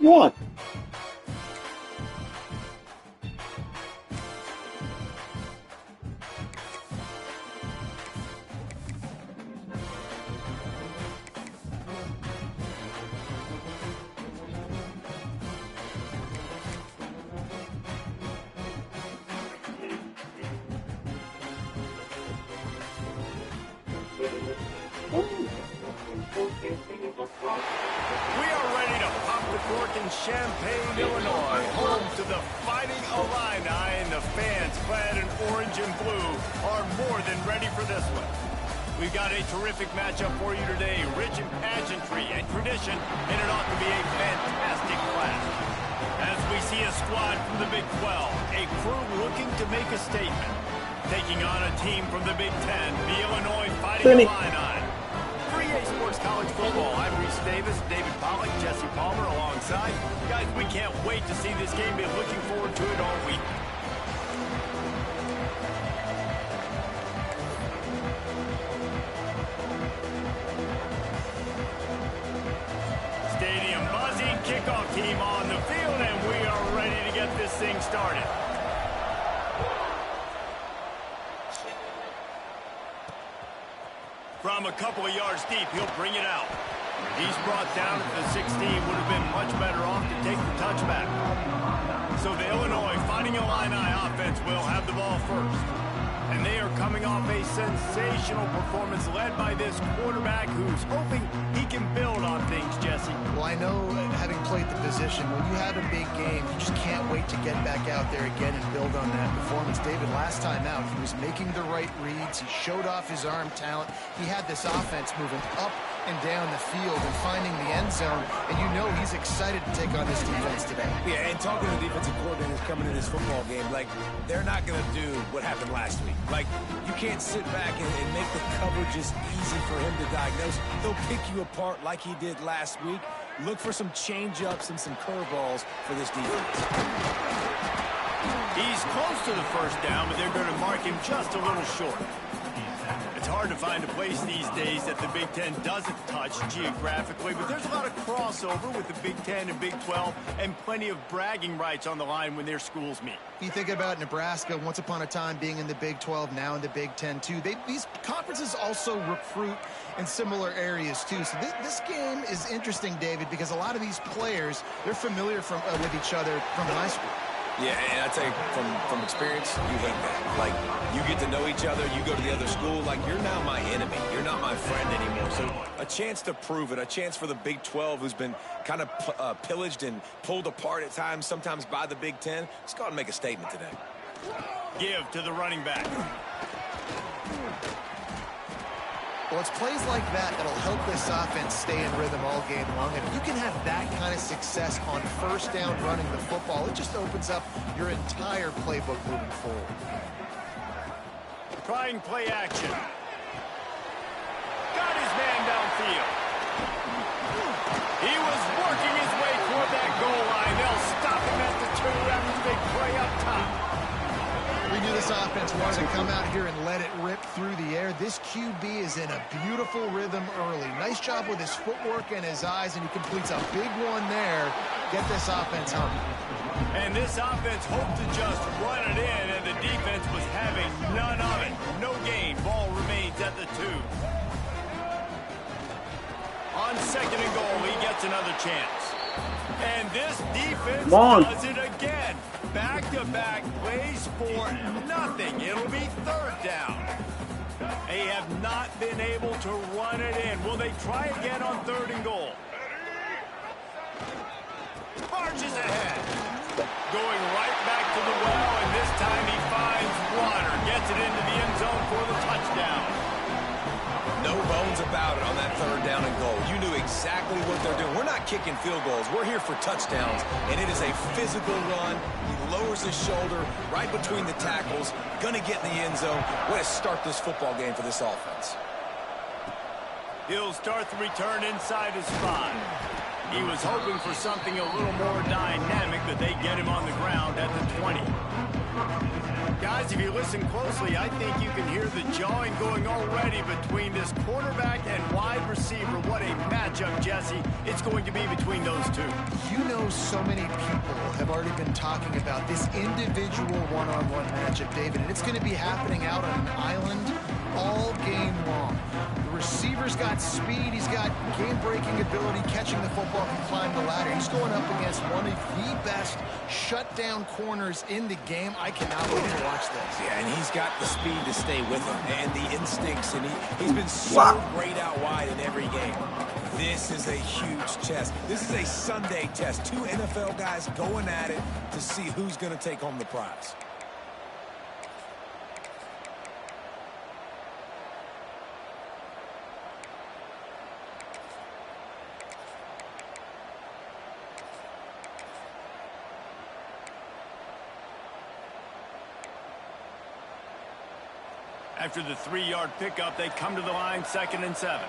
What? We are ready to pop the cork in Champaign, Illinois, home to the Fighting Illini, and the fans clad in orange and blue are more than ready for this one. We've got a terrific matchup for you today, rich in pageantry and tradition, and it ought to be a fantastic clash. As we see a squad from the Big 12, a crew looking to make a statement, taking on a team from the Big 10, the Illinois Fighting Illini. For EA Sports College Football, I'm Reese Davis, David Pollack, Jesse Palmer alongside. Guys, we can't wait to see this game. Been looking forward to it all week. Stadium buzzing, kickoff team on the field, and we are ready to get this thing started. From a couple of yards deep, he'll bring it out. He's brought down at the 16, would have been much better off to take the touchback. So the Illinois Fighting Illini offense will have the ball first. And they are coming off a sensational performance led by this quarterback who's hoping he can build on things, Jesse. Well, I know, having played the position, when you have a big game, you just can't wait to get back out there again and build on that performance. David, last time out, he was making the right reads. He showed off his arm talent. He had this offense moving up and down the field and finding the end zone, and you know he's excited to take on this defense today. Yeah, and talking to the defensive coordinators coming in this football game, like, they're not going to do what happened last week. Like, you can't sit back and make the coverages easy for him to diagnose. He'll pick you apart like he did last week. Look for some change-ups and some curveballs for this defense. He's close to the first down, but they're going to mark him just a little short. It's hard to find a place these days that the Big Ten doesn't touch geographically, but there's a lot of crossover with the Big Ten and Big 12 and plenty of bragging rights on the line when their schools meet. You think about Nebraska, once upon a time being in the Big 12, now in the Big 10 too. These conferences also recruit in similar areas too. So this game is interesting, David, because a lot of these players, they're familiar with each other from high school. Yeah, and I tell you, from experience, you hate that. Like, you get to know each other, you go to the other school, like, you're now my enemy. You're not my friend anymore. So a chance to prove it, a chance for the Big 12, who's been kind of pillaged and pulled apart at times, sometimes by the Big 10. Let's go out and make a statement today. Give to the running back. Well, it's plays like that that'll help this offense stay in rhythm all game long. And if you can have that kind of success on first down running the football, it just opens up your entire playbook moving forward. Trying play action. Got his man downfield. He was working his way toward that goal line. They'll stop him at the 2 after the big play up top. We knew this offense wanted to come out here and let it rip through the air. This QB is in a beautiful rhythm early. Nice job with his footwork and his eyes, and he completes a big one there. Get this offense humming. And this offense hoped to just run it in, and the defense was having none of it. No gain. Ball remains at the 2. On second and goal, he gets another chance. And this defense does it again. Back-to-back plays for nothing. It'll be third down. They have not been able to run it in. Will they try again on third and goal? Marches ahead. Going right back to the well, and this time he finds water. Gets it into the end zone for the touchdown. No bones about it on that third down and goal. You knew exactly what they're doing. We're not kicking field goals. We're here for touchdowns, and it is a physical run. He lowers his shoulder right between the tackles, going to get in the end zone. Way to start this football game for this offense. He'll start the return inside his 5. He was hoping for something a little more dynamic, but they get him on the ground at the 20. Guys, if you listen closely, I think you can hear the jawing going already between this quarterback and wide receiver. What a matchup, Jesse, it's going to be between those two. You know, so many people have already been talking about this individual one-on-one matchup, David, and it's going to be happening out on an island all game long. The receiver's got speed, he's got game-breaking ability, catching the football, can climb the ladder. He's going up against one of the best shutdown corners in the game. I cannot wait to watch this. Yeah, and he's got the speed to stay with him and the instincts, and he's been so great out wide in every game. This is a huge test. This is a Sunday test. Two NFL guys going at it to see who's going to take home the prize. After the 3-yard pickup, they come to the line, 2nd and 7.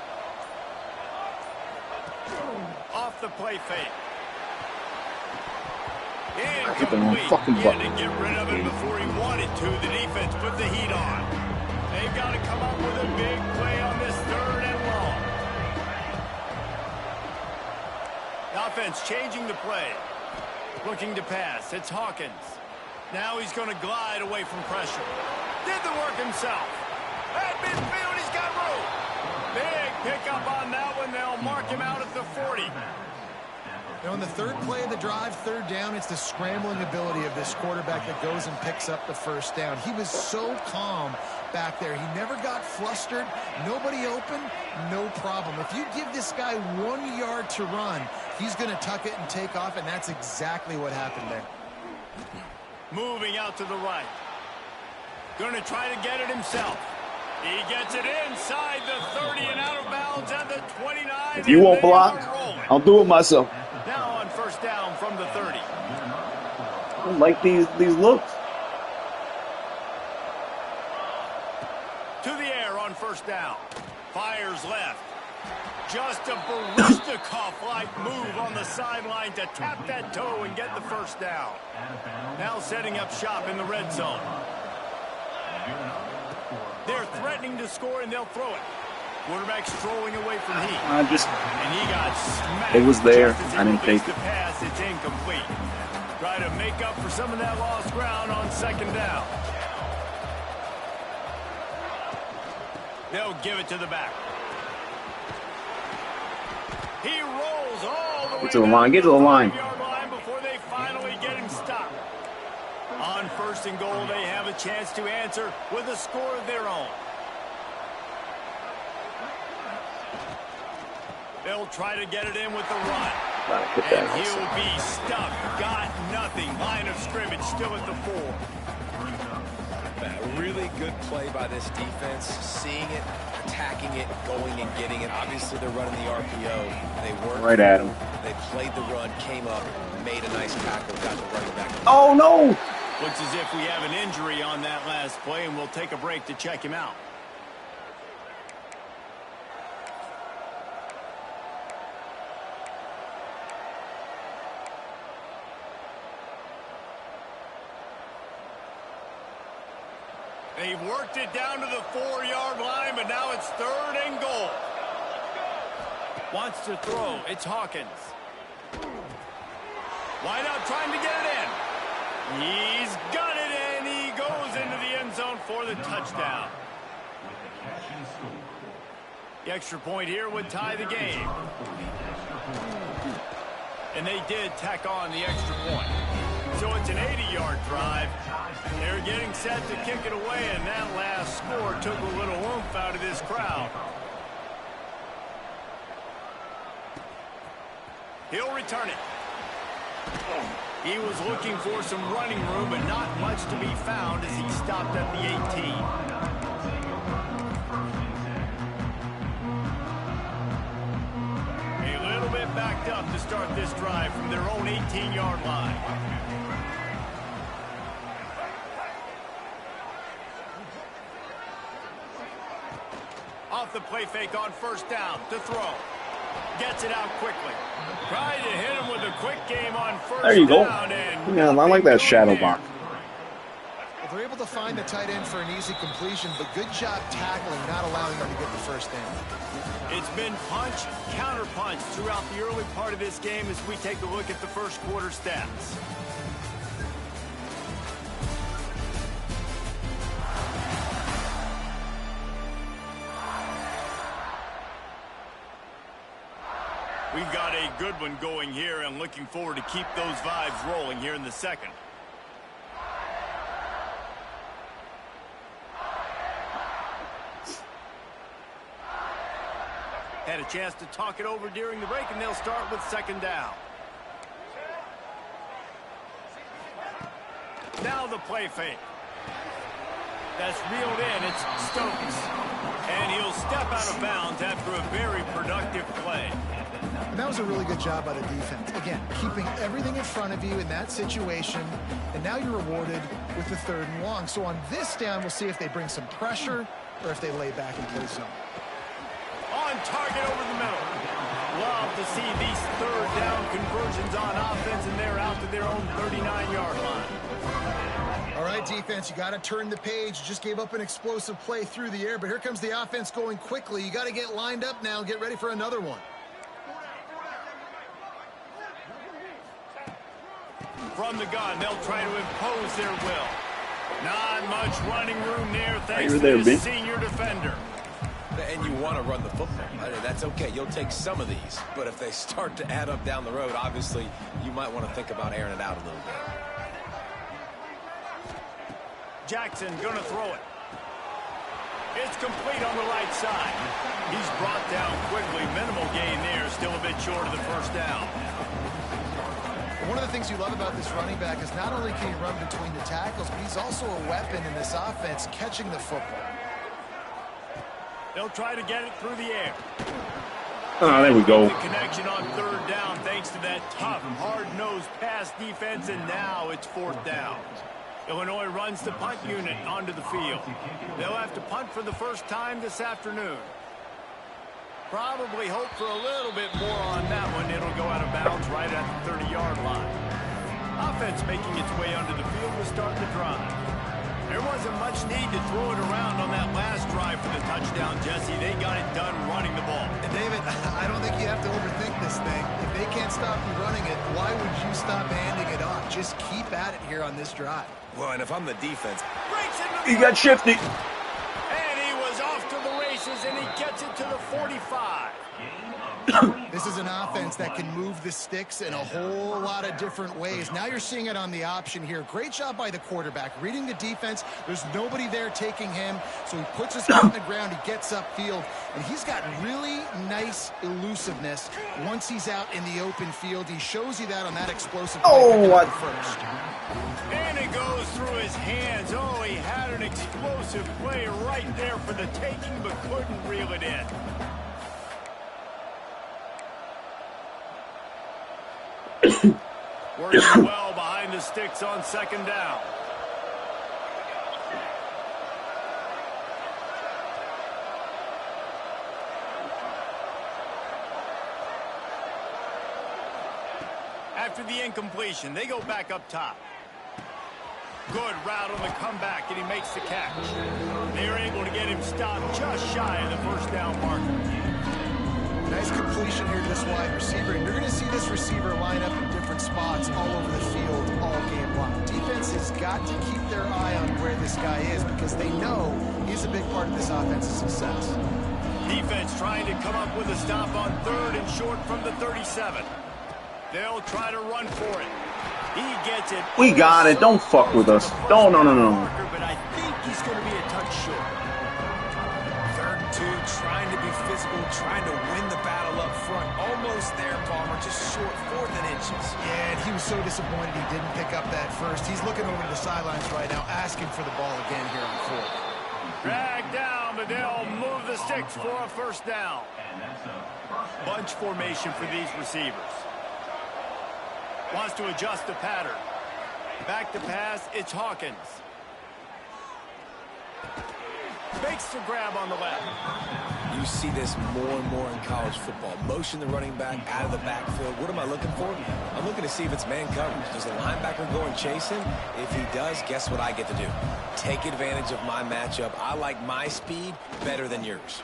Off the play fake. I hit the wrong fucking button. To get rid of it before he wanted to. The defense put the heat on. They've got to come up with a big play on this 3rd and long. The offense changing the play. Looking to pass. It's Hawkins. Now he's going to glide away from pressure. Did the work himself. At midfield, he's got room. Big pickup on that one. They'll mark him out at the 40. You know, in the 3rd play of the drive, 3rd down, it's the scrambling ability of this quarterback that goes and picks up the 1st down. He was so calm back there. He never got flustered. Nobody open, no problem. If you give this guy 1 yard to run, he's going to tuck it and take off, and that's exactly what happened there. Moving out to the right. Going to try to get it himself. He gets it inside the 30 and out of bounds at the 29. If you won't block, I'll do it myself. Now on 1st down from the 30. I don't like these looks. To the air on 1st down. Fires left. Just a Baryshnikov-like move on the sideline to tap that toe and get the 1st down. Now setting up shop in the red zone. They're threatening to score, and they'll throw it. Quarterback strolling away from heat. And he got smacked. It was there. I didn't take the pass. It's incomplete. Try to make up for some of that lost ground on 2nd down. They'll give it to the back. He rolls all the way get to the line. Get to the line. Line before they finally get him stopped. On 1st and goal, they have a chance to answer with a score of their own. They'll try to get it in with the run. And he'll be stuffed. Got nothing. Line of scrimmage still at the 4. A really good play by this defense. Seeing it, attacking it, going and getting it. Obviously, they're running the RPO. They worked right at him. They played the run, came up, made a nice tackle, got the running back. Oh, no! Looks as if we have an injury on that last play, and we'll take a break to check him out. They've worked it down to the 4-yard line, but now it's 3rd and goal. Wants to throw. It's Hawkins. Wide out trying to get it in. He's got it, and he goes into the end zone for the touchdown. The extra point here would tie the game. And they did tack on the extra point. So it's an 80-yard drive. They're getting set to kick it away, and that last score took a little oomph out of this crowd. He'll return it. He was looking for some running room, but not much to be found as he stopped at the 18. A little bit backed up to start this drive from their own 18-yard line. Off the play fake on 1st down to throw. Gets it out quickly. Tried to hit him with a quick game on first There you go. down. And Yeah, I like that shadow box. Well, they're able to find the tight end for an easy completion, but good job tackling, not allowing him to get the first down. It's been punch, counter punch throughout the early part of this game as we take a look at the first quarter stats. We've got a good one going here and looking forward to keep those vibes rolling here in the second. Had a chance to talk it over during the break, and they'll start with second down. Now the play fake. That's reeled in. It's Stokes. And he'll step out of bounds after a very productive play. And that was a really good job by the defense. Again, keeping everything in front of you in that situation, and now you're rewarded with the 3rd and long. So on this down, we'll see if they bring some pressure or if they lay back and play zone. On target over the middle. Love to see these 3rd down conversions on offense, and they're out to their own 39-yard line. All right, defense, you got to turn the page. You just gave up an explosive play through the air, but here comes the offense going quickly. You got to get lined up now and get ready for another one. From the gun, they'll try to impose their will. Not much running room there, thanks to this senior defender. And you want to run the football. That's okay. You'll take some of these. But if they start to add up down the road, obviously, you might want to think about airing it out a little bit. Jackson going to throw it. It's complete on the right side. He's brought down quickly. Minimal gain there. Still a bit short of the first down. One of the things you love about this running back is not only can he run between the tackles, but he's also a weapon in this offense catching the football. They'll try to get it through the air. Oh, there we go. The connection on 3rd down thanks to that tough, hard-nosed pass defense, and now it's 4th down. Illinois runs the punt unit onto the field. They'll have to punt for the first time this afternoon. Probably hope for a little bit more on that one. It'll go out of bounds right at the 30-yard line. Offense making its way onto the field to start the drive. There wasn't much need to throw it around on that last drive for the touchdown, Jesse. They got it done running the ball. And David, I don't think you have to overthink this thing. If they can't stop you running it, why would you stop handing it off? Just keep at it here on this drive. Well, and if I'm the defense, He got shifty. And he was off to the races, and he gets it to the 45. This is an offense that can move the sticks in a whole lot of different ways. Now you're seeing it on the option here. Great job by the quarterback. Reading the defense, there's nobody there taking him, so he puts his foot on the ground, he gets upfield, and he's got really nice elusiveness once he's out in the open field. He shows you that on that explosive play. Oh, what? First. And it goes through his hands. Oh, he had an explosive play right there for the taking, but couldn't reel it in. Working well behind the sticks on 2nd down. After the incompletion, they go back up top. Good route on the comeback, and he makes the catch. They're able to get him stopped just shy of the first down marker. Nice completion here to this wide receiver, and you're going to see this receiver line up in different spots all over the field all game long. Defense has got to keep their eye on where this guy is because they know he's a big part of this offense's success. Defense trying to come up with a stop on 3rd and short from the 37. They'll try to run for it. He gets it. We got it. Don't fuck with us. No. But I think he's going to be a touch short. 3rd and 2, trying to be physical, trying to win the battle up front. Almost there, Palmer, just short 4th and inches. Yeah, and he was so disappointed he didn't pick up that first. He's looking over to the sidelines right now, asking for the ball again here on 4th. Drag down, but they'll move the sticks for a first down. Bunch formation for these receivers. Wants to adjust the pattern. Back to pass, it's Hawkins. Makes the grab on the left. You see this more and more in college football. Motion the running back out of the backfield. What am I looking for? I'm looking to see if it's man coverage. Does the linebacker go and chase him? If he does, guess what I get to do? Take advantage of my matchup. I like my speed better than yours.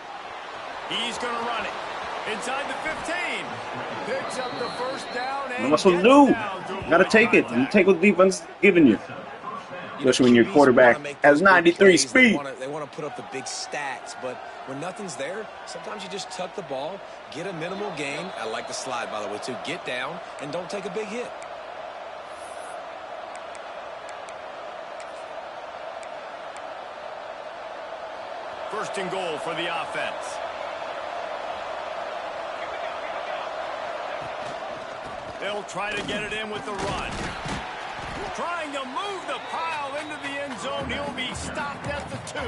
He's going to run it. Inside the 15. Picks up the first down and What's what to do? You gotta take it. You take what the defense is giving you. Especially when your quarterback has 93 speed. They want to put up the big stats, but when nothing's there, sometimes you just tuck the ball, get a minimal gain. I like the slide, by the way, too. Get down and don't take a big hit. First and goal for the offense. They'll try to get it in with the run. Trying to move the pile into the end zone. He'll be stopped at the 2.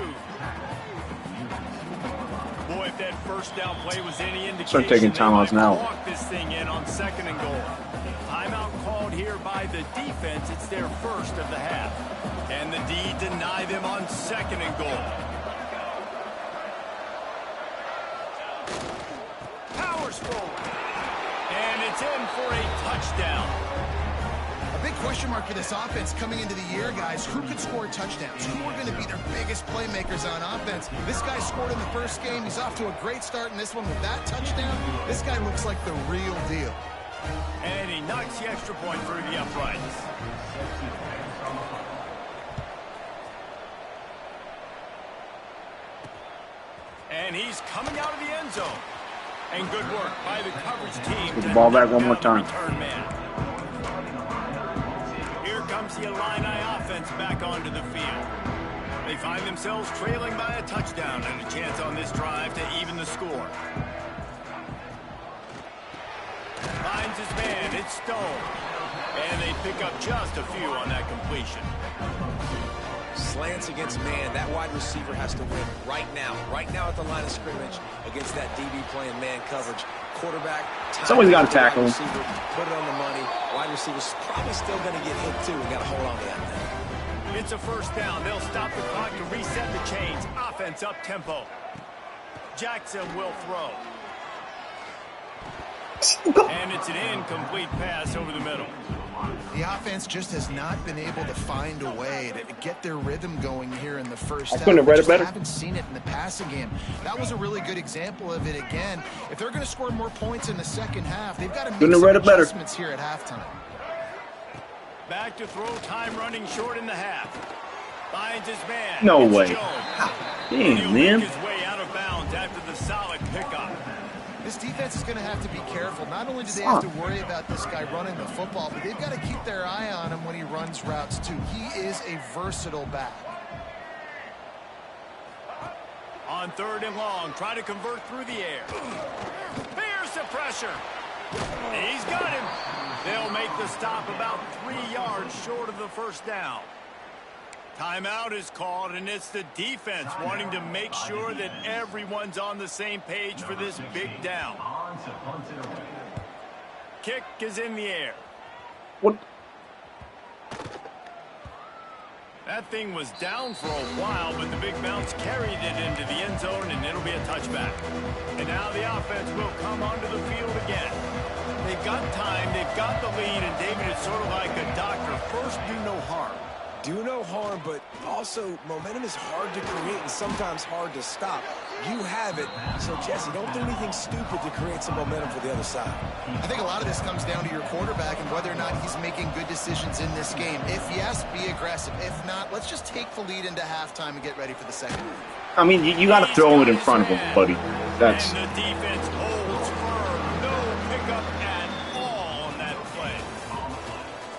Boy, if that first down play was any indication, start taking timeouts now. Walk this thing in on 2nd and goal. Timeout called here by the defense. It's their first of the half. And the D deny them on 2nd and goal. Powers forward. And it's in for a touchdown. A big question mark for this offense coming into the year, guys. Who could score touchdowns? Who are going to be their biggest playmakers on offense? This guy scored in the first game. He's off to a great start in this one with that touchdown. This guy looks like the real deal. And he knocks the extra point through the uprights. And he's coming out of the end zone. And good work by the coverage team. Get the ball back one more time. Return man. Here comes the Illini offense back onto the field. They find themselves trailing by a touchdown and a chance on this drive to even the score. Finds his man. It's Stone. And they pick up just a few on that completion. Slants against man. That wide receiver has to win right now. Right now at the line of scrimmage against that DB playing man coverage. Quarterback. Someone's got to tackle him. Receiver, put it on the money. Wide receiver's probably still going to get hit too. We got to hold on to that thing. It's a first down. They'll stop the clock to reset the chains. Offense up tempo. Jackson will throw. And it's an incomplete pass over the middle. The offense just has not been able to find a way to get their rhythm going here in the first half. I couldn't have read it better. I haven't seen it in the passing game. That was a really good example of it again. If they're going to score more points in the second half, they've got to make some adjustments here at halftime. Back to throw, time running short in the half. Finds his man. No it's way. Jones. Damn, man. His way out of bounds after the solid pickup. This defense is going to have to be careful. Not only do they have to worry about this guy running the football, but they've got to keep their eye on him when he runs routes too. He is a versatile back. On 3rd and long, try to convert through the air. Bears the pressure. He's got him. They'll make the stop about 3 yards short of the first down. Timeout is called, and it's the defense wanting to make sure that everyone's on the same page for this big down. Kick is in the air. What? That thing was down for a while, but the big bounce carried it into the end zone, and it'll be a touchback. And now the offense will come onto the field again. They've got time, they've got the lead, and David, it's sort of like a doctor. First, do no harm. Do no harm, but also momentum is hard to create and sometimes hard to stop. You have it, so Jesse, don't do anything stupid to create some momentum for the other side. I think a lot of this comes down to your quarterback and whether or not he's making good decisions in this game. If yes, be aggressive. If not, let's just take the lead into halftime and get ready for the second half. I mean, you got to throw it in front of him, buddy. That's. And the defense holds firm. No pickup at all on that play.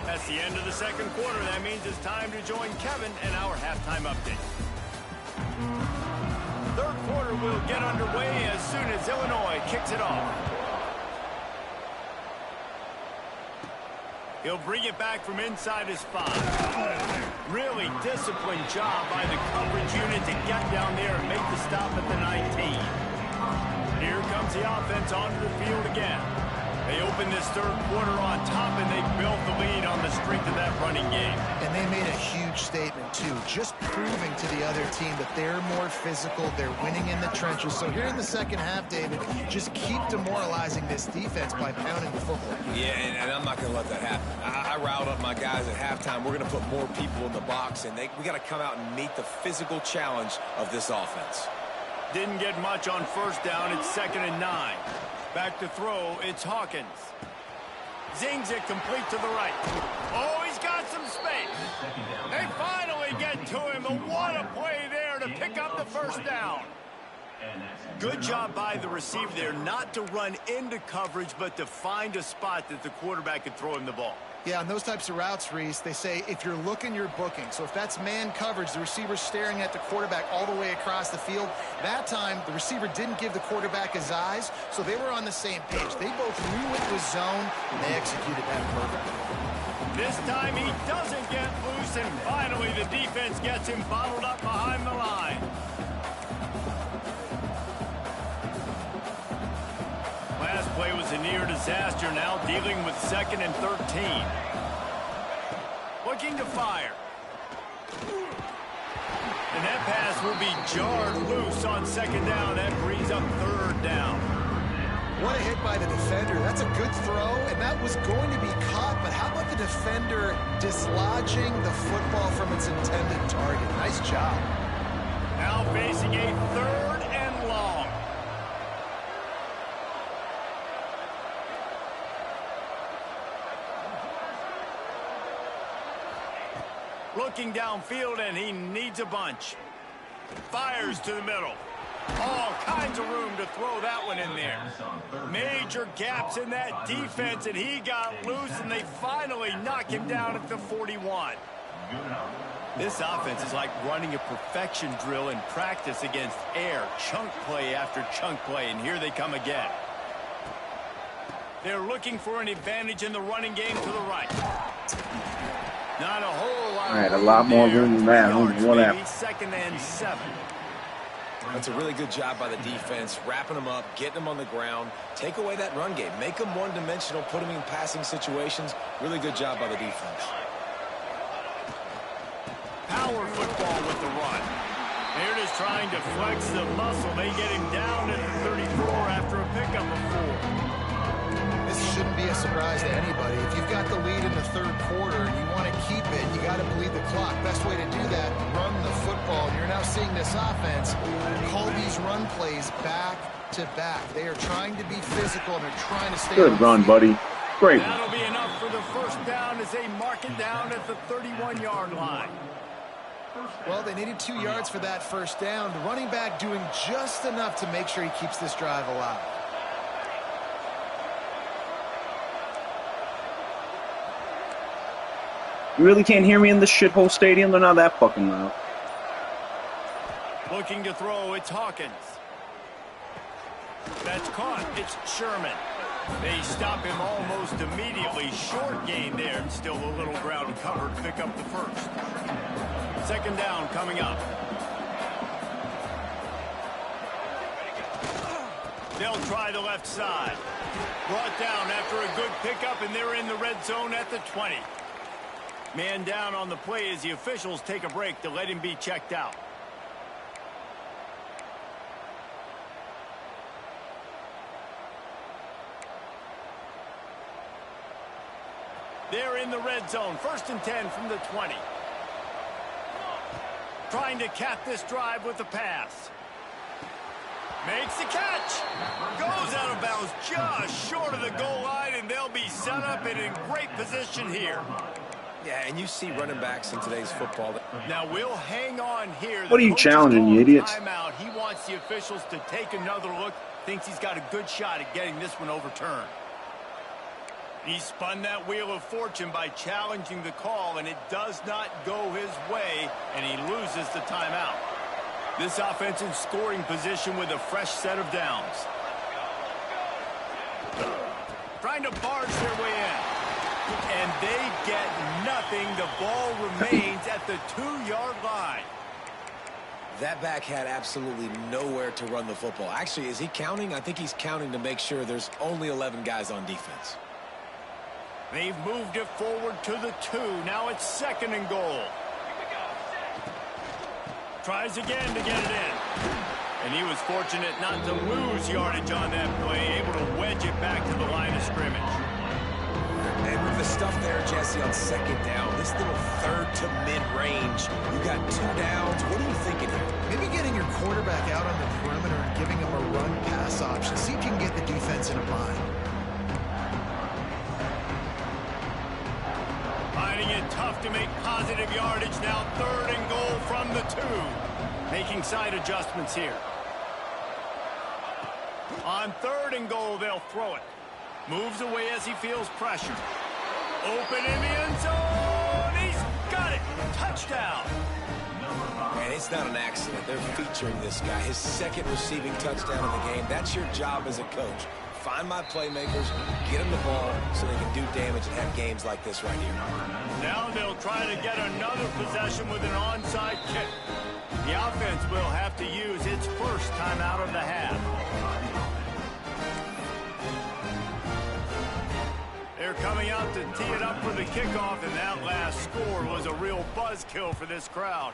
That's the end of the second quarter. That means it's time to join Kevin and our halftime update. Third quarter will get underway as soon as Illinois kicks it off. He'll bring it back from inside his 5. Really disciplined job by the coverage unit to get down there and make the stop at the 19. Here comes the offense onto the field again. They opened this third quarter on top, and they built the lead on the strength of that running game. And they made a huge statement, too, just proving to the other team that they're more physical, they're winning in the trenches. So here in the second half, David, just keep demoralizing this defense by pounding the football. Yeah, and I'm not going to let that happen. I riled up my guys at halftime. We're going to put more people in the box, and we got to come out and meet the physical challenge of this offense. Didn't get much on first down. It's 2nd and 9. Back to throw, it's Hawkins. Zings it complete to the right. Oh, he's got some space. They finally get to him, but what a play there to pick up the first down. Good job by the receiver there, not to run into coverage, but to find a spot that the quarterback could throw him the ball. Yeah, on those types of routes, Reese, they say if you're looking, you're booking. So if that's man coverage, the receiver's staring at the quarterback all the way across the field. That time, the receiver didn't give the quarterback his eyes, so they were on the same page. They both knew it was zone, and they executed that perfectly. This time he doesn't get loose, and finally the defense gets him bottled up behind the line. Last play was a near disaster, now dealing with 2nd and 13. Looking to fire. And that pass will be jarred loose on 2nd down. That brings up 3rd down. What a hit by the defender. That's a good throw, and that was going to be caught, but how about the defender dislodging the football from its intended target? Nice job. Now facing a 3rd and long. Looking downfield, and he needs a bunch. Fires to the middle. All kinds of room to throw that one in there. Major gaps in that defense, and he got loose, and they finally knock him down at the 41. This offense is like running a perfection drill in practice against air. Chunk play after chunk play, and here they come again. They're looking for an advantage in the running game to the right. Not a whole lot. All right, a lot more room than that. What happened? 2nd and 7. That's a really good job by the defense, wrapping them up, getting them on the ground. Take away that run game. Make them one-dimensional, put them in passing situations. Really good job by the defense. Power football with the run. They're just trying to flex the muscle. They get him down at the 34 after a pickup of 4. This shouldn't be a surprise to anybody. If you've got the lead in the 3rd quarter and you want to keep it, you got to bleed the clock. Best way to do that, run the football. And you're now seeing this offense call these run plays back to back. They are trying to be physical, and they're trying to stay. Good run, buddy. Great. That'll be enough for the first down as they mark it down at the 31-yard line. Well, they needed 2 yards for that first down. The running back doing just enough to make sure he keeps this drive alive. You really can't hear me in this shithole stadium? They're not that fucking loud. Looking to throw, it's Hawkins. That's caught. It's Sherman. They stop him almost immediately. Short gain there, and still a little ground cover to pick up the first. 2nd down coming up. They'll try the left side. Brought down after a good pickup, and they're in the red zone at the 20. Man down on the play as the officials take a break to let him be checked out. They're in the red zone. 1st and 10 from the 20. Trying to cap this drive with a pass. Makes the catch. Goes out of bounds just short of the goal line, and they'll be set up and in great position here. Yeah, and you see running backs in today's football. Now we'll hang on here. What are you challenging, you idiots? Timeout. He wants the officials to take another look. Thinks he's got a good shot at getting this one overturned. He spun that wheel of fortune by challenging the call, and it does not go his way, and he loses the timeout. This offense in scoring position with a fresh set of downs. Trying to barge their way in. And they get nothing. The ball remains at the 2-yard line. That back had absolutely nowhere to run the football. Actually, is he counting? I think he's counting to make sure there's only 11 guys on defense. They've moved it forward to the 2. Now it's 2nd and goal. Tries again to get it in. And he was fortunate not to lose yardage on that play, able to wedge it back to the line of scrimmage. And with the stuff there, Jesse, on 2nd down, this little 3rd to mid-range, you got 2 downs. What are you thinking here? Maybe getting your quarterback out on the perimeter and giving him a run-pass option. See if you can get the defense in a bind. Finding it tough to make positive yardage. Now 3rd and goal from the 2. Making side adjustments here. On 3rd and goal, they'll throw it. Moves away as he feels pressure. Open in the end zone. He's got it. Touchdown. And it's not an accident. They're featuring this guy. His 2nd receiving touchdown of the game. That's your job as a coach. Find my playmakers, get them the ball so they can do damage and have games like this right here. Now they'll try to get another possession with an onside kick. The offense will have to use its first timeout of the half. They're coming out to tee it up for the kickoff, and that last score was a real buzzkill for this crowd.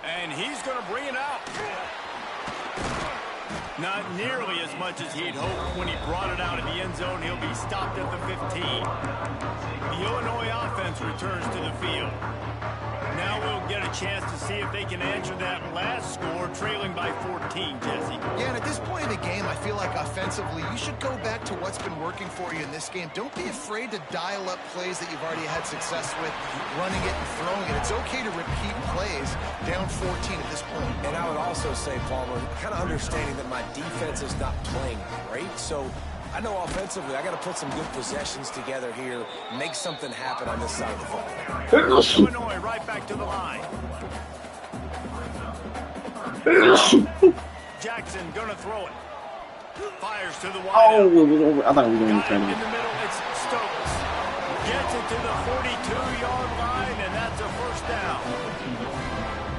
And he's going to bring it out. Not nearly as much as he'd hoped when he brought it out of the end zone. He'll be stopped at the 15. The Illinois offense returns to the field. Now we'll get a chance to see if they can answer that last score, trailing by 14, Jesse. Yeah, and at this point in the game, I feel like offensively, you should go back to what's been working for you in this game. Don't be afraid to dial up plays that you've already had success with, running it and throwing it. It's okay to repeat plays down 14 at this point. And I would also say, Palmer, kind of understanding that my defense is not playing great, so I know offensively I got to put some good possessions together here, make something happen on this side of the ball. Illinois right back to the line. Jackson gonna throw it. Fires to the wide. Oh, I thought we were going to in the middle, it's Stokes. Gets it to the 42-yard line, and that's a first down.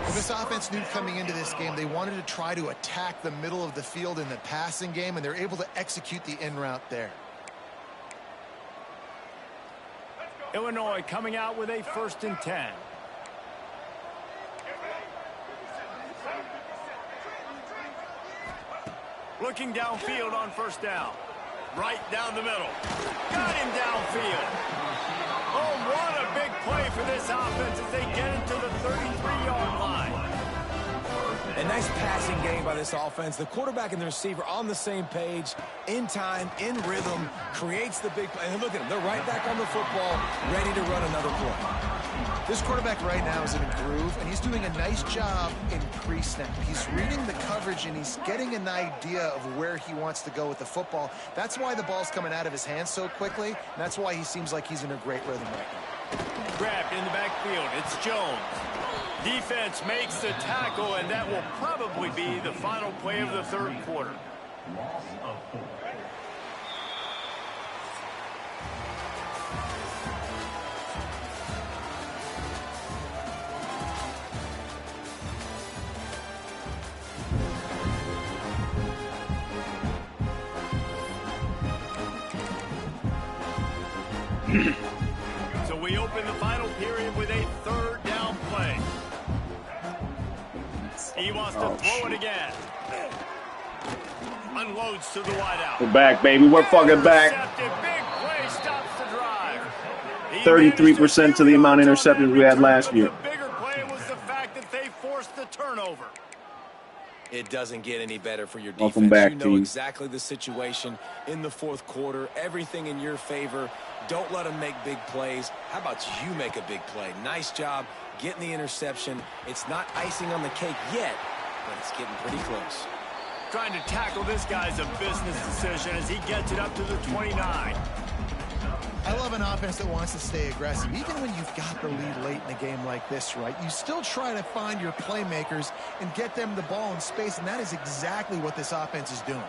Well, this offense knew coming into this game they wanted to try to attack the middle of the field in the passing game, and they're able to execute the in route there. Illinois coming out with a 1st and 10. Looking downfield on 1st down. Right down the middle. Got him downfield. Oh, what a big play for this offense as they get into the 33-yard line. A nice passing game by this offense. The quarterback and the receiver on the same page, in time, in rhythm, creates the big play. And look at them. They're right back on the football, ready to run another play. This quarterback right now is in a groove, and he's doing a nice job in pre-snap. He's reading the coverage, and he's getting an idea of where he wants to go with the football. That's why the ball's coming out of his hands so quickly, and that's why he seems like he's in a great rhythm right now. Grabbed in the backfield. It's Jones. Defense makes the tackle, and that will probably be the final play of the 3rd quarter. So we open the final period with a 3rd down play. He wants to throw it again. Unloads to the wideout. We're back, baby. We're fucking back. Big play stops the drive. 33% to the amount of interceptions we had last year. The bigger play was the fact that they forced the turnover. It doesn't get any better for your defense. Welcome back, you know team. exactly the situation in the 4th quarter. Everything in your favor. Don't let them make big plays. How about you make a big play? Nice job getting the interception. It's not icing on the cake yet, but it's getting pretty close. Trying to tackle this guy's a business decision as he gets it up to the 29. I love an offense that wants to stay aggressive. Even when you've got the lead late in a game like this, right, you still try to find your playmakers and get them the ball in space, and that is exactly what this offense is doing.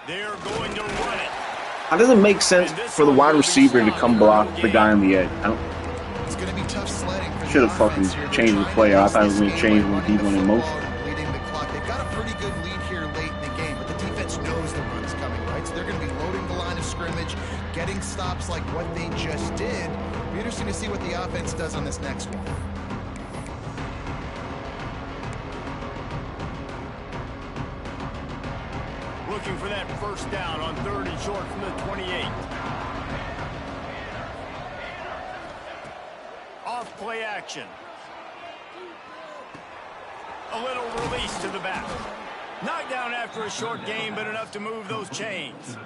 They're going to run it. How does it make sense for the wide receiver to come block the guy on the edge? It's going to be tough sledding. Should have fucking changed the play. I thought it was going to change when he went in motion. Leading the clock. They've got a pretty good lead here late in the game, but the defense knows the run's coming, right? So they're going to be loading the line of scrimmage, getting stops like what they just did. It'll be interesting to see what the offense does on this next one. Looking for that first down on 3rd and short from the 28. Off play action. A little release to the back. Knocked down after a short gain, but enough to move those chains.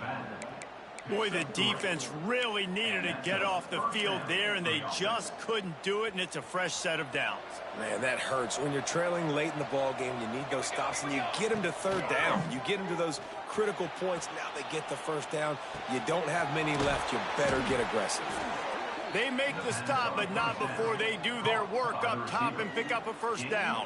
Boy, the defense really needed to get off the field there, and they just couldn't do it, and it's a fresh set of downs. Man, that hurts. When you're trailing late in the ball game, you need those stops, and you get them to 3rd down. You get them to those critical points. Now they get the first down. You don't have many left. You better get aggressive. They make the stop, but not before they do their work up top and pick up a first down.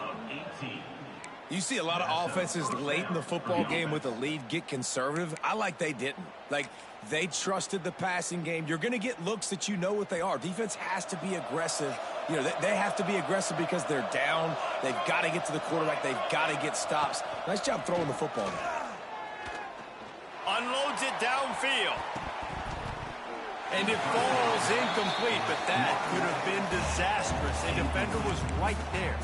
You see a lot of offenses late in the football game with a lead get conservative. I like they didn't. Like, they trusted the passing game. You're going to get looks that you know what they are. Defense has to be aggressive. You know, they have to be aggressive because they're down. They've got to get to the quarterback. They've got to get stops. Nice job throwing the football. Unloads it downfield. And it falls incomplete, but that could have been disastrous. A defender was right there.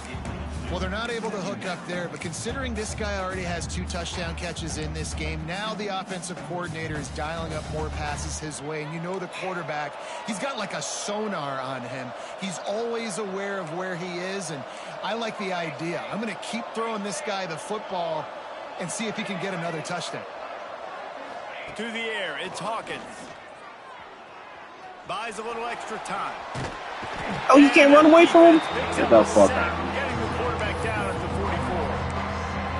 Well, they're not able to hook up there, but considering this guy already has 2 touchdown catches in this game, now the offensive coordinator is dialing up more passes his way. And you know the quarterback, he's got like a sonar on him. He's always aware of where he is, and I like the idea. I'm going to keep throwing this guy the football and see if he can get another touchdown. To the air, it's Hawkins. Buys a little extra time. Oh, you can't run away from him? Get the fuck out. Getting the quarterback down at the 44.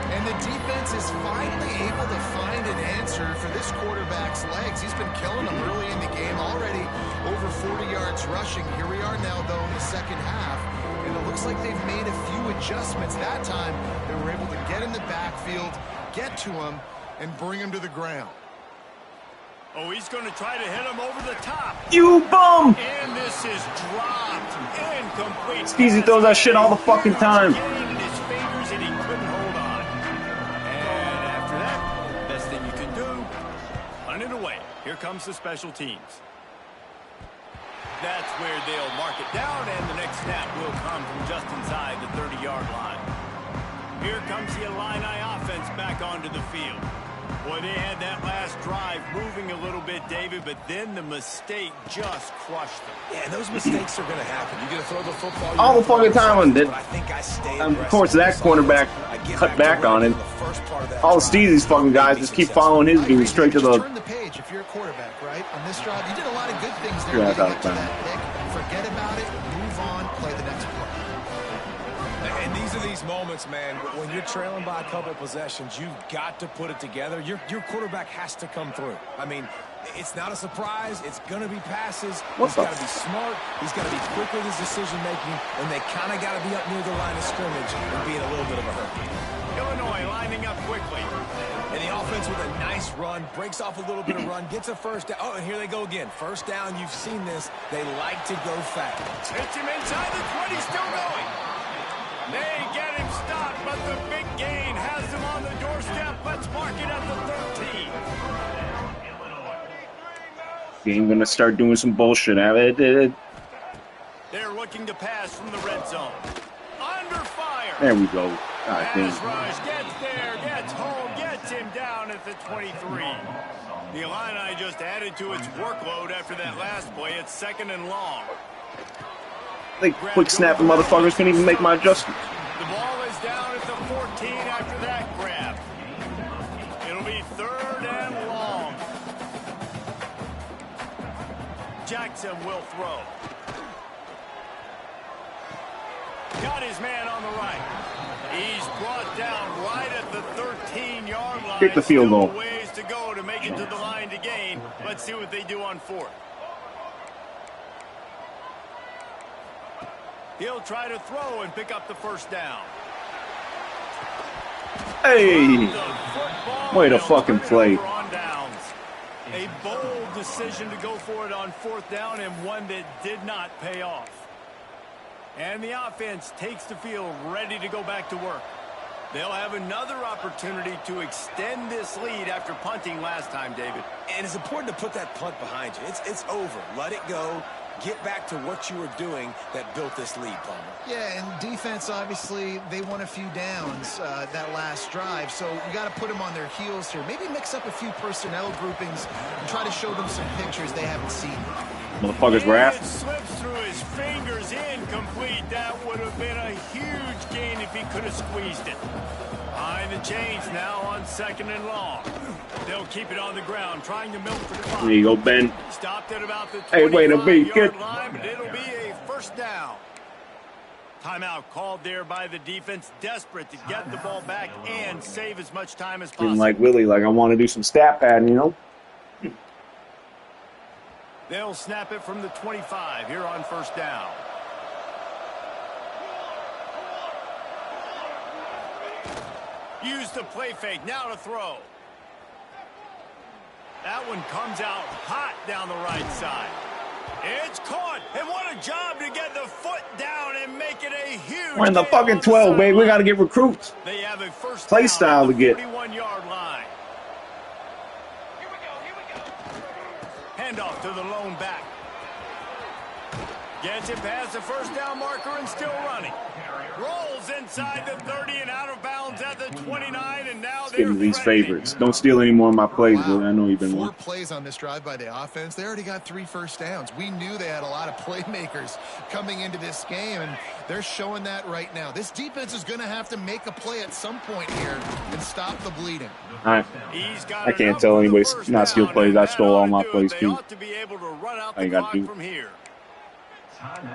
And the defense is finally able to find an answer for this quarterback's legs. He's been killing them early in the game, already over 40 yards rushing. Here we are now, though, in the second half. And it looks like they've made a few adjustments. That time, they were able to get in the backfield, get to him, and bring him to the ground. Oh, he's going to try to hit him over the top. You bum! And this is dropped. Incomplete. Skeezy throws that shit all the fucking time. In his fingers and he couldn't hold on. And after that, best thing you can do, punt it away. Here comes the special teams. That's where they'll mark it down, and the next snap will come from just inside the 30-yard line. Here comes the Illini offense back onto the field. Boy, they had that last drive moving a little bit, David, but then the mistake just crushed them. Yeah, those mistakes are going to happen. You're going to throw the football. All the fucking time on it. I think I stayed of course, that cornerback cut back on it. All Steezy's fucking guys just keep following his dude straight to the... Turn the page if you're a quarterback, right? On this drive, you did a lot of good things there leading up to that pick. Forget about it, move on, play the next play. And these are these moments, man, when you're trailing by a couple possessions, you've got to put it together. Your quarterback has to come through. I mean, it's not a surprise. It's going to be passes. He's got to be smart. He's got to be quick with his decision-making, and they kind of got to be up near the line of scrimmage and be in a little bit of a hurry. Illinois lining up quickly. And the offense with a nice run, breaks off a little bit of run, gets a first down. Oh, and here they go again. First down, you've seen this. They like to go fast. Hits him inside the 20, still going. They get him stopped, but the big gain has him on the doorstep. Let's mark it at the 13. Game gonna start doing some bullshit. They're looking to pass from the red zone. Under fire. There we go. Pass rush gets there, gets home, gets him down at the 23. The Illini just added to its workload after that last play. It's 2nd and long. Like quick snap, the motherfuckers couldn't even make my adjustment. The ball is down at the 14 after that grab. It'll be 3rd and long. Jackson will throw. Got his man on the right. He's brought down right at the 13-yard line. Kick the field goal. Still a ways to go to make it to the line to gain. Let's see what they do on 4th. He'll try to throw and pick up the first down. Hey! Way to fucking play. A bold decision to go for it on 4th down and one that did not pay off. And the offense takes the field ready to go back to work. They'll have another opportunity to extend this lead after punting last time, David. And it's important to put that punt behind you. It's over. Let it go. Get back to what you were doing that built this lead, Palmer. Yeah, and defense, obviously, they won a few downs that last drive, so you got to put them on their heels here. Maybe mix up a few personnel groupings and try to show them some pictures they haven't seen. Motherfuckers were after. It slips through his fingers, incomplete. That would have been a huge gain if he could have squeezed it. Behind the chains now on 2nd and long. They'll keep it on the ground, trying to milk for the clock. There you go, Ben. Stopped at about the 25-yard line, but it'll be a 1st down. Timeout called there by the defense, desperate to get the ball back and save as much time as possible. Didn't like Willie, like I want to do some stat padding, you know? They'll snap it from the 25 here on 1st down. Use the play fake, now to throw. That one comes out hot down the right side. It's caught, and what a job to get the foot down and make it a huge. We're in the fucking 12, baby. We got to get recruits. They have a 1st play down style to get. 41-yard line. Here we go. Handoff to the lone back. Gets it past the 1st down marker and still running. Rolls inside the 30 and out of bounds at the 29, and now they're getting these favorites. Don't steal any more of my plays, wow. Willie. I know you've been 4 plays on this drive by the offense. They already got 3 1st downs. We knew they had a lot of playmakers coming into this game, and they're showing that right now. This defense is going to have to make a play at some point here and stop the bleeding. I can't tell anybody not steal plays. I stole all my plays, too. I got to do from here.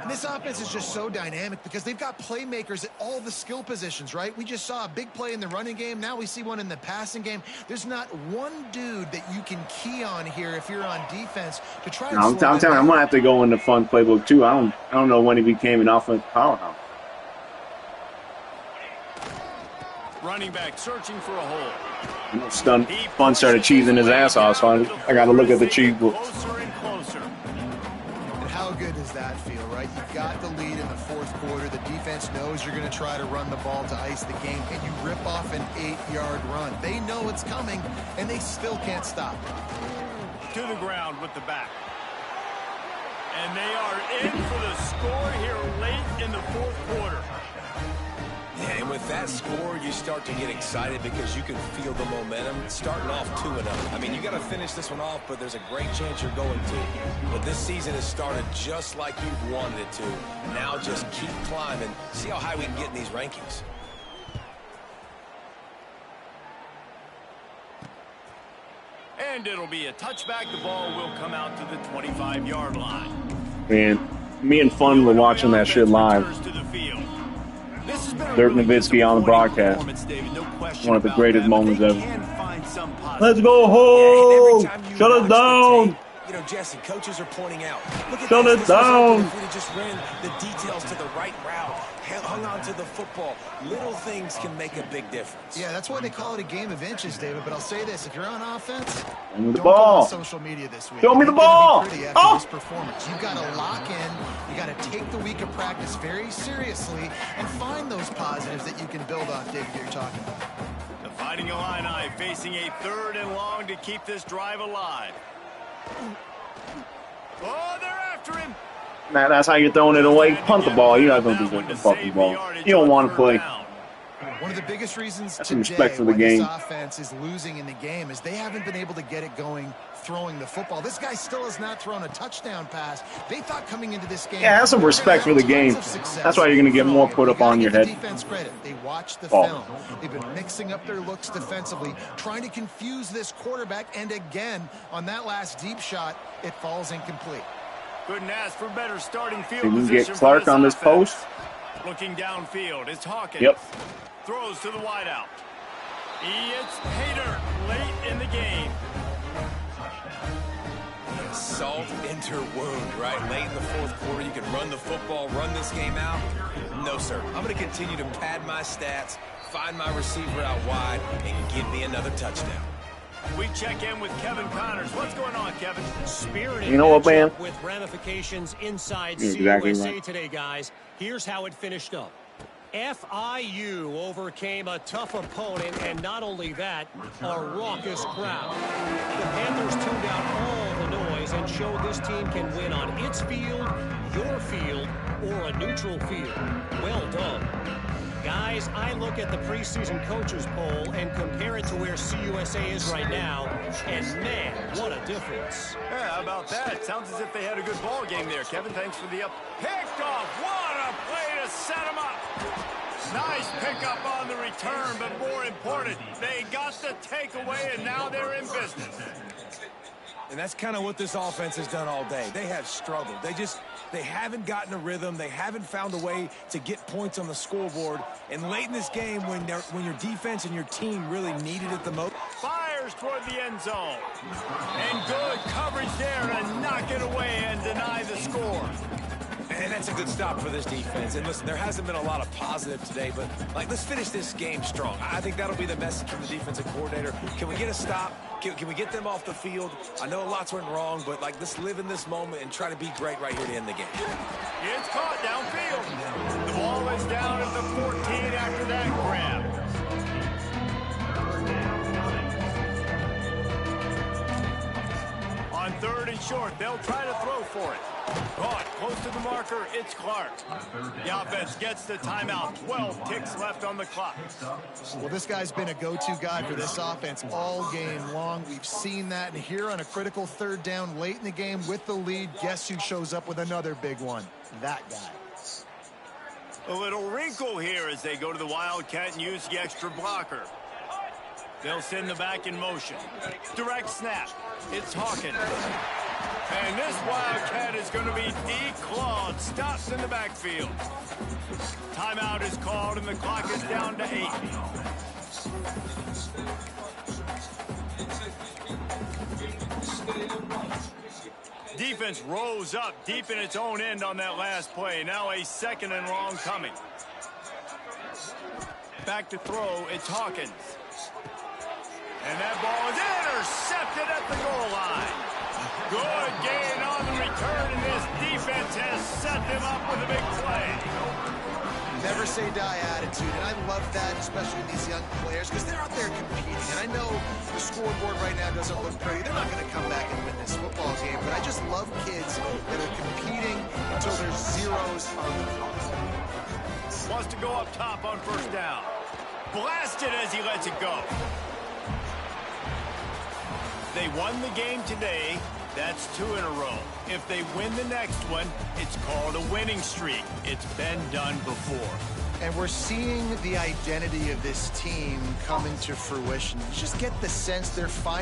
And this offense is just so dynamic because they've got playmakers at all the skill positions, right? We just saw a big play in the running game. Now we see one in the passing game. There's not one dude that you can key on here if you're on defense to try. I'm telling you, I'm gonna have to go in the fun playbook too. I don't know when he became an offensive powerhouse. Running back searching for a hole. Fun started cheesing his ass off, so I got to look at the cheese book. How good does that feel, right? You got the lead in the 4th quarter. The defense knows you're going to try to run the ball to ice the game, and you rip off an 8-yard run. They know it's coming, and they still can't stop it. To the ground with the back. And they are in for the score here late in the 4th quarter. Yeah, and with that score, you start to get excited because you can feel the momentum starting off 2-0. I mean, you got to finish this one off, but there's a great chance you're going to. But this season has started just like you've wanted it to. Now just keep climbing. See how high we can get in these rankings. And it'll be a touchback. The ball will come out to the 25-yard line. Man, me and Fun were watching that shit live. Dirk Nowitzki on the broadcast. One of the greatest moments ever. Let's go home! Shut us down! You know, Jesse, coaches are pointing out. Look at Shut it down! If we just ran the details to the right route, hung on to the football, little things can make a big difference. Yeah, that's why they call it a game of inches, David. But I'll say this: if you're on offense, Show me the don't ball. go on social media this week. Show me the ball. After this performance, you've got to lock in. You got to take the week of practice very seriously and find those positives that you can build off, David. You're talking about. The Fighting Illini facing a 3rd and long to keep this drive alive. Oh, they're after him. Man, that's how you're throwing it away. Punt the ball. You're not going to do the fucking ball. You don't want to play. One of the biggest reasons That's some today respect for the why game. this offense is losing in the game is they haven't been able to get it going throwing the football. This guy still has not thrown a touchdown pass. They thought coming into this game. Yeah, have some respect for the game. That's why you're going to get more put up on your head. Defense credit. They watched the film. They've been mixing up their looks defensively, trying to confuse this quarterback. And again, on that last deep shot, it falls incomplete. Couldn't ask for better starting field Think we can position get Clark for on this offense. post? Looking downfield, it's Hawkins. Yep. Throws to the wideout. It's Pater late in the game. Salt into wound, right? Late in the 4th quarter, you can run the football, run this game out. No, sir. I'm going to continue to pad my stats, find my receiver out wide, and give me another touchdown. We check in with Kevin Connors. What's going on, Kevin? Spirited you know what, man? with ramifications inside You're exactly CUSA right. today, guys. Here's how it finished up. FIU overcame a tough opponent, and not only that, a raucous crowd. The Panthers tuned out all the noise and showed this team can win on its field, your field, or a neutral field. Well done. Guys, I look at the preseason coaches poll and compare it to where CUSA is right now, and man, what a difference. Yeah, how about that? Sounds as if they had a good ball game there. Kevin, thanks for the up. Picked off. What a play to set him up. Nice pickup on the return, but more important, they got the takeaway, and now they're in business. And that's kind of what this offense has done all day. They have struggled. They haven't gotten a rhythm. They haven't found a way to get points on the scoreboard. And late in this game, when your defense and your team really needed it the most. Fires toward the end zone. And good coverage there to knock it away and deny the score. And that's a good stop for this defense. And listen, there hasn't been a lot of positive today, but let's finish this game strong. I think that'll be the message from the defensive coordinator. Can we get a stop? Can we get them off the field? I know lots went wrong, but let's live in this moment and try to be great right here to end the game. It's caught downfield. The ball is down at the 14 after that grab. On 3rd and short, they'll try to throw for it. Caught close to the marker, it's Clark. The offense gets the timeout. 12 ticks left on the clock. Well, this guy's been a go-to guy for this offense all game long. We've seen that, and here on a critical 3rd down late in the game with the lead, guess who shows up with another big one? That guy. A little wrinkle here as they go to the Wildcat and use the extra blocker. They'll send the back in motion. Direct snap. It's Hawkins. And this Wildcat is going to be declawed. Stops in the backfield. Timeout is called, and the clock is down to 8. Defense rose up deep in its own end on that last play. Now a 2nd and long coming. Back to throw, it's Hawkins. And that ball is intercepted at the goal line. Good gain on the return, and this defense has set them up with a big play. Never say die attitude, and I love that, especially these young players, because they're out there competing. And I know the scoreboard right now doesn't look pretty. They're not going to come back and win this football game, but I just love kids that are competing until there's zeros on the clock. Wants to go up top on 1st down. Blasted as he lets it go. They won the game today. That's 2 in a row. If they win the next one, it's called a winning streak. It's been done before. And we're seeing the identity of this team come into fruition. You just get the sense they're finding